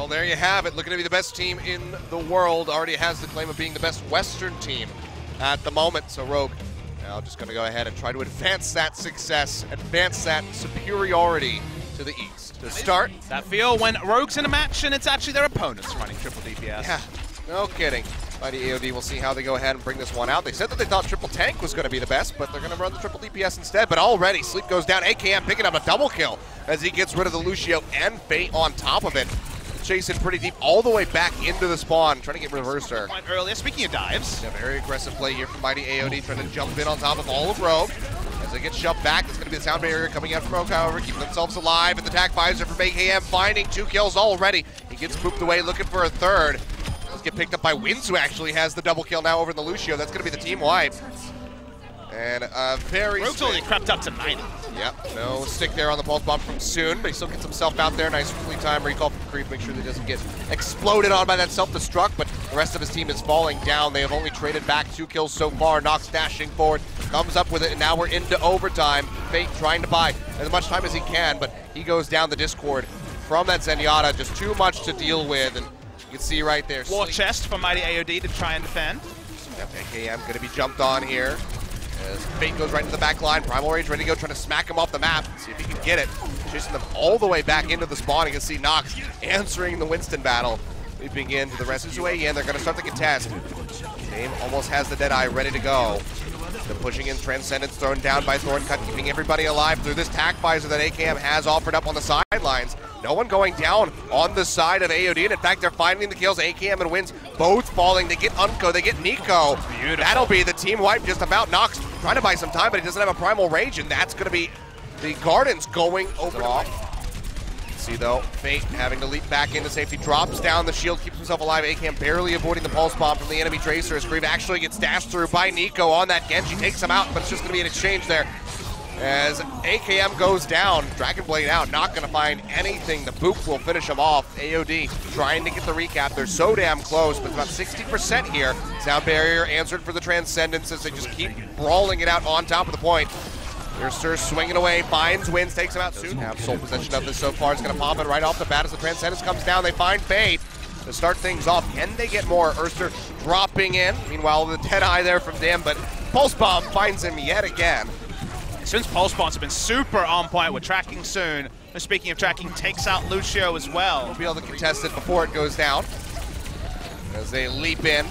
Well, there you have it. Looking to be the best team in the world. Already has the claim of being the best Western team at the moment. So Rogue now just going to go ahead and try to advance that success, advance that superiority to the east. To start. That feel when Rogue's in a match and it's actually their opponents running Triple DPS. Yeah, no kidding. Mighty AOD, we'll see how they go ahead and bring this one out. They said that they thought Triple Tank was going to be the best, but they're going to run the Triple DPS instead. But already, Sleep goes down. AKM picking up a double kill as he gets rid of the Lucio and Fate on top of it. Chasing pretty deep all the way back into the spawn, trying to get reversed her. Earlier, speaking of dives. Yeah, very aggressive play here from Mighty AOD, trying to jump in on top of all of Rogue. As they get shoved back, it's going to be the sound barrier coming out from Rogue, however, keeping themselves alive. And the attack visor from AKM, finding 2 kills already. He gets pooped away, looking for a third. Let's get picked up by winz, who actually has the double kill now over the Lucio. That's going to be the team wipe. And very... Rogue's only crept up to 90. Yep, no stick there on the pulse bomb from Soon, but he still gets himself out there. Nice free time recall from Creep, make sure that he doesn't get exploded on by that self-destruct, but the rest of his team is falling down. They have only traded back 2 kills so far. Nox dashing forward, comes up with it, and now we're into overtime. Fate trying to buy as much time as he can, but he goes down the Discord from that Zenyatta. Just too much to deal with, and you can see right there. War chest for Mighty AOD to try and defend. Yep, AKM going to be jumped on here. As Fate goes right into the back line, Primal Rage ready to go, trying to smack him off the map. See if he can get it. Chasing them all the way back into the spawn. You can see Nox answering the Winston battle. Leaping into the rest of the way in. They're going to start the contest. Dame almost has the Deadeye ready to go. They're pushing in Transcendence, thrown down by Thorncut, keeping everybody alive through this tack visor that AKM has offered up on the sidelines. No one going down on the side of AOD, and in fact, they're finding the kills. AKM and winz both falling. They get Unco, they get Nico. Beautiful. That'll be the team wipe just about. Nox trying to buy some time, but he doesn't have a Primal Rage, and that's going to be the Gardens going over off. See though, Fate having to leap back into safety, drops down the shield, keeps himself alive. AKM barely avoiding the pulse bomb from the enemy Tracer as Grieve actually gets dashed through by Nico on that Genji, takes him out, but it's just going to be an exchange there. As AKM goes down, Dragon Blade out, not going to find anything. The boop will finish him off. AOD trying to get the recap. They're so damn close, but it's about 60% here. Sound barrier answered for the Transcendence as they just keep brawling it out on top of the point. Sir swinging away, finds winz, takes him out soon. Have sole possession of this so far. It's going to pop it right off the bat as the Transcendence comes down. They find Fate to start things off. Can they get more? Erster dropping in. Meanwhile, the Deadeye there from Dim, but Pulse Bomb finds him yet again. Soon's Pulse Bombs have been super on point with tracking Soon. And speaking of tracking, takes out Lucio as well. We'll be able to contest it before it goes down. As they leap in.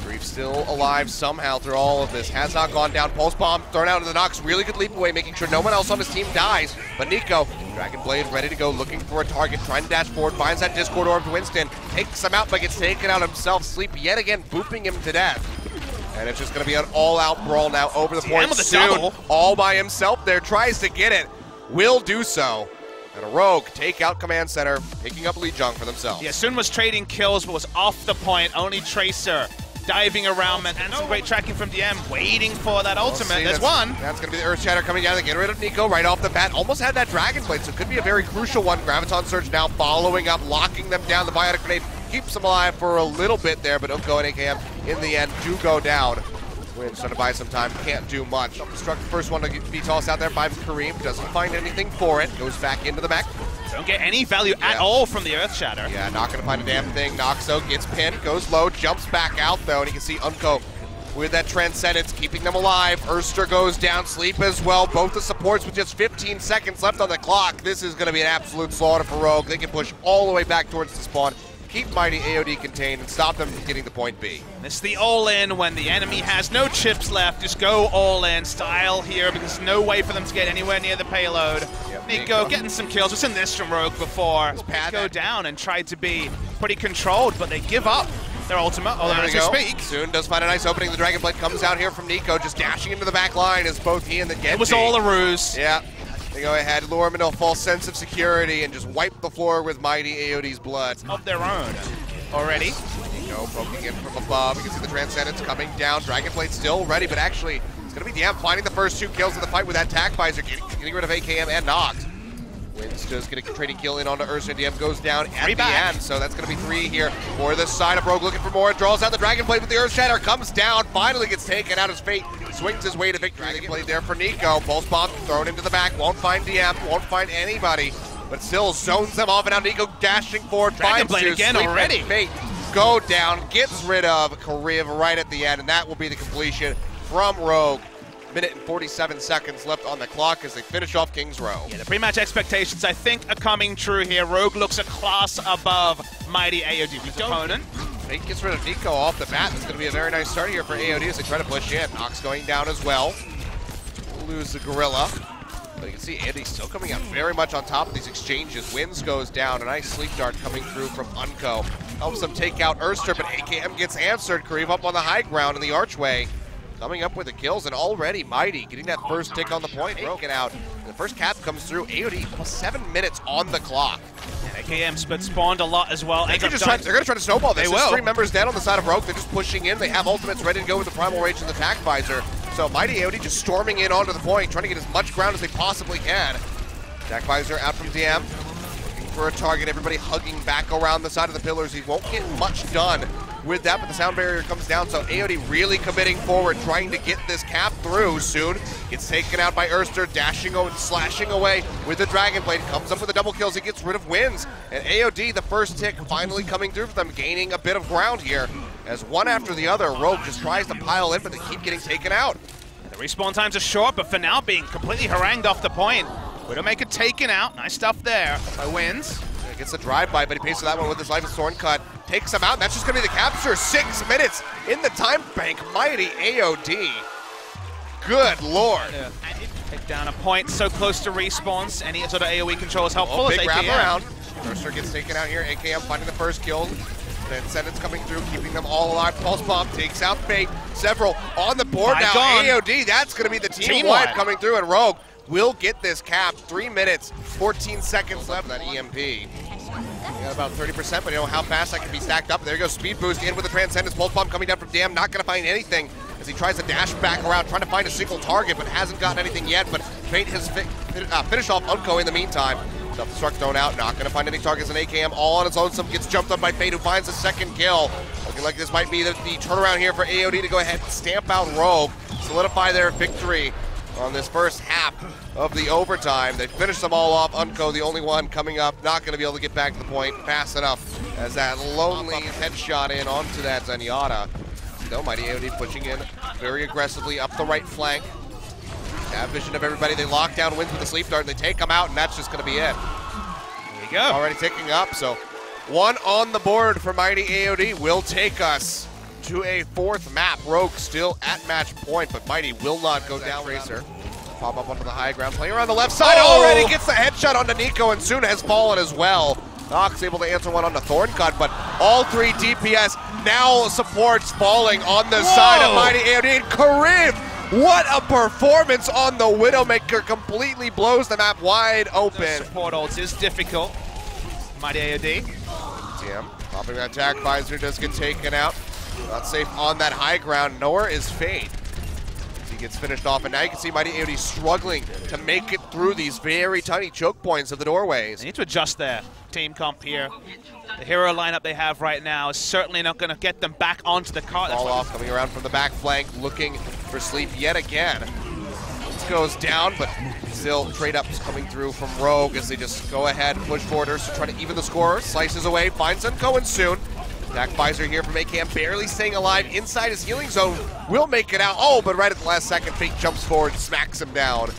Grief still alive somehow through all of this. Has not gone down. Pulse Bomb thrown out into the Nox. Really good leap away, making sure no one else on his team dies. But Nico, Dragon Blade ready to go, looking for a target, trying to dash forward, finds that Discord orb to Winston, takes him out, but gets taken out himself. Sleep yet again, booping him to death. And it's just going to be an all-out brawl now over the point. Soon, all by himself there, tries to get it, will do so. And a Rogue take out Command Center, picking up Ryujehong for themselves. Yeah, Soon was trading kills, but was off the point. Only Tracer diving around, and some great tracking from DM, waiting for that ultimate. There's one. That's going to be the Earth Shatter coming down. They get rid of Nico right off the bat. Almost had that Dragon Blade, so it could be a very crucial one. Graviton Surge now following up, locking them down. The Biotic Grenade keeps them alive for a little bit there, but Unco and AKM in the end do go down. winz trying to buy some time, can't do much. Self-destruct, the first one to be tossed out there by McCree, doesn't find anything for it, goes back into the mech. Don't get any value at all from the Earth Shatter. Yeah, not going to find a damn thing. Noxo gets pinned, goes low, jumps back out though, and you can see Unco with that Transcendence, keeping them alive. Erster goes down, Sleep as well. Both the supports with just 15 seconds left on the clock. This is going to be an absolute slaughter for Rogue. They can push all the way back towards the spawn, keep Mighty AOD contained, and stop them from getting the point B. It's the all-in when the enemy has no chips left. Just go all-in style here because there's no way for them to get anywhere near the payload. Yep, Nico getting some kills. We've seen this from Rogue before. Go down and tried to be pretty controlled, but they give up their ultimate, although as we speak. Soon does find a nice opening. The Dragon Blade comes out here from Nico, just dashing into the back line as both he and the Genji. It was all a ruse. Yeah. They go ahead, lure him into a false sense of security, and just wipe the floor with Mighty AOD's blood. Of their own already. Nico poking in from above. You can see the Transcendence coming down. Dragon Blade still ready, but actually, it's going to be DM finding the first 2 kills of the fight with that tack visor, getting rid of AKM and Nox. winz just getting a trading kill in onto Ursa, and DM goes down at the end, so that's going to be 3 here for the side of Rogue, looking for more. Draws out the Dragon Blade with the Earth Shatter, comes down, finally gets taken out as Fate swings his way to victory. Dragon Blade there for Nico. Pulse Bomb thrown into the back, won't find DM, won't find anybody. but still zones them off, and now Nico dashing forward, Dragon finds Blade you, again Sleep already. and Fate go down, gets rid of Kariv right at the end, and that will be the completion from Rogue. Minute and 47 seconds left on the clock as they finish off King's Row. Yeah, the pre-match expectations, I think, are coming true here. Rogue looks a class above Mighty AOD. His opponent. Fate gets rid of Nico off the bat. This is going to be a very nice start here for AOD as they try to push in. Nox going down as well. Lose the Gorilla. But you can see Andy still coming out very much on top of these exchanges. winz goes down. A nice sleep dart coming through from Unco. Helps them take out Erster, but AKM gets answered. Kariv up on the high ground in the archway. Coming up with the kills, and already Mighty getting that first tick on the point. Broken out. The first cap comes through. AOD almost 7 minutes on the clock. Yeah, AKM but spawned a lot as well. They're going to try to snowball this. They will. 3 members down on the side of Rogue. They're just pushing in. They have ultimates ready to go with the Primal Rage and the Attack Visor. So Mighty AOD just storming in onto the point, trying to get as much ground as they possibly can. Attack Visor out from DM. Looking for a target. Everybody hugging back around the side of the pillars. He won't get much done with that, but the sound barrier comes down, so AOD really committing forward, trying to get this cap through. Soon gets taken out by Erster, dashing and slashing away with the Dragon Blade. Comes up with the double kills. He gets rid of winz, and AOD, the first tick, finally coming through for them, gaining a bit of ground here. As one after the other, Rogue just tries to pile in, but they keep getting taken out. The respawn times are short, but for now being completely harangued off the point. Widowmaker taken out. Nice stuff there by winz. Gets a drive-by, but he pays for that one with his Life is Thorn cut. Takes him out, and that's just going to be the capture. 6 minutes in the time bank. Mighty AOD. Good lord. Yeah. Take down a point so close to respawns. Any sort of AoE control is helpful. Big wrap around. Erster gets taken out here. AKM finding the first kill. Then Sentence coming through, keeping them all alive. Pulse Bomb takes out Fate. Several on the board now. Gone. AOD, that's going to be the team wipe coming through, and Rogue will get this cap. 3 minutes, 14 seconds left. That EMP. Got about 30%, but you know how fast that can be stacked up. There goes Speed Boost in with the Transcendence. Pulse Bomb coming down from DM. Not going to find anything as he tries to dash back around, trying to find a single target, but hasn't gotten anything yet. But Fate has finished off Unco in the meantime. Self-destruct thrown out. Not going to find any targets. And AKM all on its own. Some gets jumped on by Fate, who finds the second kill. Looking like this might be the turnaround here for AOD to go ahead and stamp out Rogue, solidify their victory on this first half of the overtime. They finished them all off. Unco, the only one coming up, not going to be able to get back to the point fast enough as that lonely headshot in onto that Zenyatta. Still, Mighty AOD pushing in very aggressively up the right flank. Have vision of everybody. They lock down winz with the sleep dart, and they take them out, and that's just going to be it. There you go. Already ticking up, so 1 on the board for Mighty AOD will take us to a 4th map. Rogue still at match point, but Mighty will not go down. Racer pop up onto the high ground. Player on the left side already gets the headshot onto Nico, and soon has fallen as well. Nox able to answer one on the Thorn cut, but all 3 DPS now supports falling on the side of Mighty AOD. And Kariv, what a performance on the Widowmaker, completely blows the map wide open. The support ults is difficult. Mighty AOD. TM popping that attack visor, does get taken out. Not safe on that high ground, nor is Fate. He gets finished off, and now you can see Mighty AOD struggling to make it through these very tiny choke points of the doorways. They need to adjust their team comp here. The hero lineup they have right now is certainly not going to get them back onto the cart. Fall off, coming around from the back flank, looking for sleep yet again. This goes down, but still trade-ups coming through from Rogue as they just go ahead, push borders to try to even the score. Slices away, finds Unco Soon. Attack visor here from AKM, barely staying alive inside his healing zone. Will make it out. Oh, but right at the last second, Fate jumps forward, smacks him down.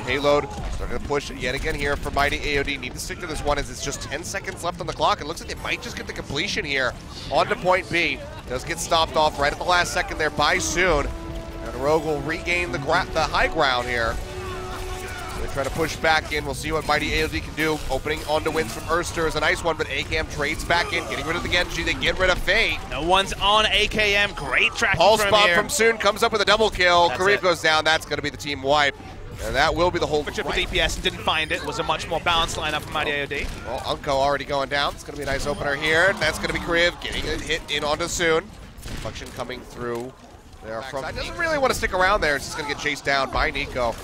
Payload starting to push yet again here for Mighty AOD. Need to stick to this one as it's just 10 seconds left on the clock. It looks like they might just get the completion here onto point B. Does get stopped off right at the last second there by Soon. And Rogue will regain the high ground here. They try to push back in. We'll see what Mighty AOD can do. Opening onto winz from Erster is a nice one, but AKM trades back in, getting rid of the Genji. They get rid of Fate. No one's on AKM. Great tracking Pulse from bomb here. from Soon comes up with a double kill. Kariv it. goes down. That's going to be the team wipe. And that will be the whole For Triple DPS and didn't find it. Was a much more balanced lineup for Mighty AOD. Well, Unco already going down. It's going to be a nice opener here. And that's going to be Kariv getting it hit in onto Soon. Function coming through there from. Doesn't really want to stick around there. It's just going to get chased down by Nico.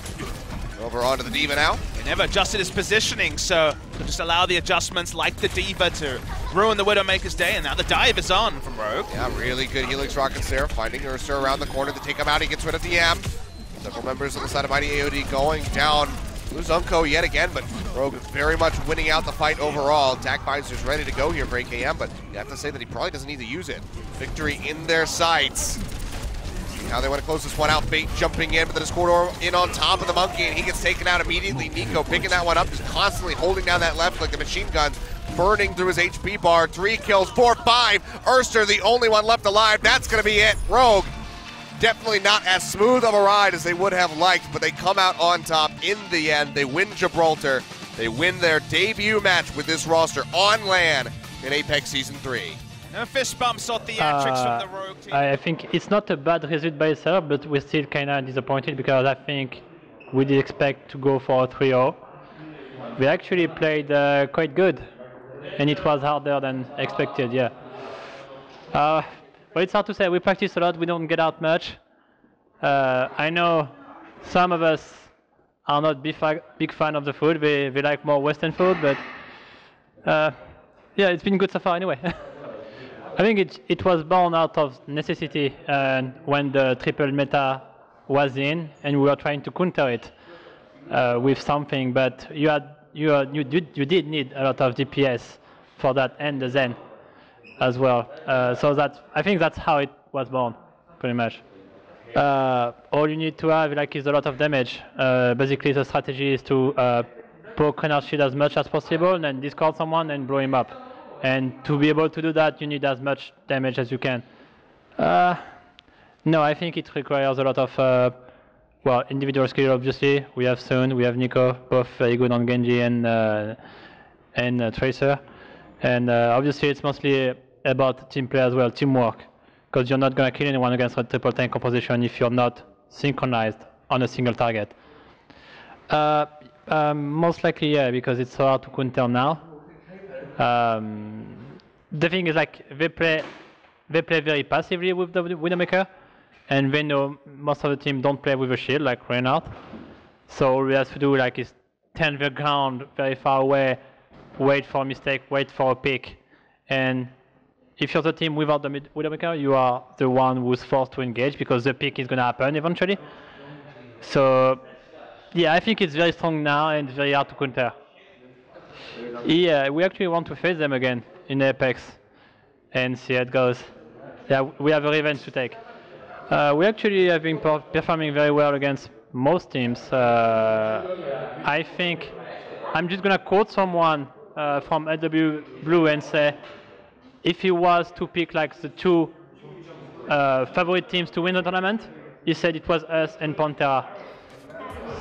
Over onto the D.Va now. He never adjusted his positioning, so could just allow the adjustments like the D.Va to ruin the Widowmaker's day, and now the dive is on from Rogue. Yeah, really good Helix rockets there. Finding Erster around the corner to take him out. He gets rid of DM. Several members on the side of Mighty AOD going down. Lose Unco yet again, but Rogue is very much winning out the fight overall. Attack Visor's ready to go here for AKM, but you have to say that he probably doesn't need to use it. Victory in their sights. Now they want to close this one out. Bait jumping in, but the Discord in on top of the monkey, and he gets taken out immediately. Nico picking that one up, just constantly holding down that left like the machine guns, burning through his HP bar. 3 kills, 4, 5. Erster, the only one left alive. That's going to be it. Rogue, definitely not as smooth of a ride as they would have liked, but they come out on top in the end. They win Gibraltar. They win their debut match with this roster on LAN in Apex Season 3. No fist bumps or theatrics from the Rogue team. I think it's not a bad result by itself, but we're still kind of disappointed because I think we did expect to go for a 3-0. We actually played quite good, and it was harder than expected, yeah. But it's hard to say. We practice a lot, we don't get out much. I know some of us are not big fan of the food. We like more Western food, but yeah, it's been good so far anyway. I think it was born out of necessity when the triple meta was in, and we were trying to counter it with something. But you did need a lot of DPS for that, and the Zen as well. So I think that's how it was born, pretty much. All you need to have is a lot of damage. Basically, the strategy is to poke Renard Shield as much as possible, and then discard someone and blow him up. And to be able to do that, you need as much damage as you can. No, I think it requires a lot of well, individual skill. Obviously, we have Sun, we have Nico, both very good on Genji and Tracer. And obviously, it's mostly about team play as well, teamwork, because you're not going to kill anyone against a triple tank composition if you're not synchronized on a single target. Most likely, yeah, because it's so hard to counter now. The thing is, they play very passively with the Widowmaker, and they know most of the team don't play with a shield like Reinhardt. So all we have to do is stand the ground very far away, wait for a mistake, wait for a pick, and if you're the team without the Widowmaker, you are the one who's forced to engage because the pick is going to happen eventually. So yeah, I think it's very strong now and very hard to counter. Yeah, we actually want to face them again in Apex and see how it goes. Yeah, we have a revenge to take. We actually have been performing very well against most teams. I think I'm just going to quote someone from LW Blue and say, if he was to pick the 2 favorite teams to win the tournament, he said it was us and Panthera.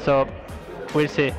So we'll see.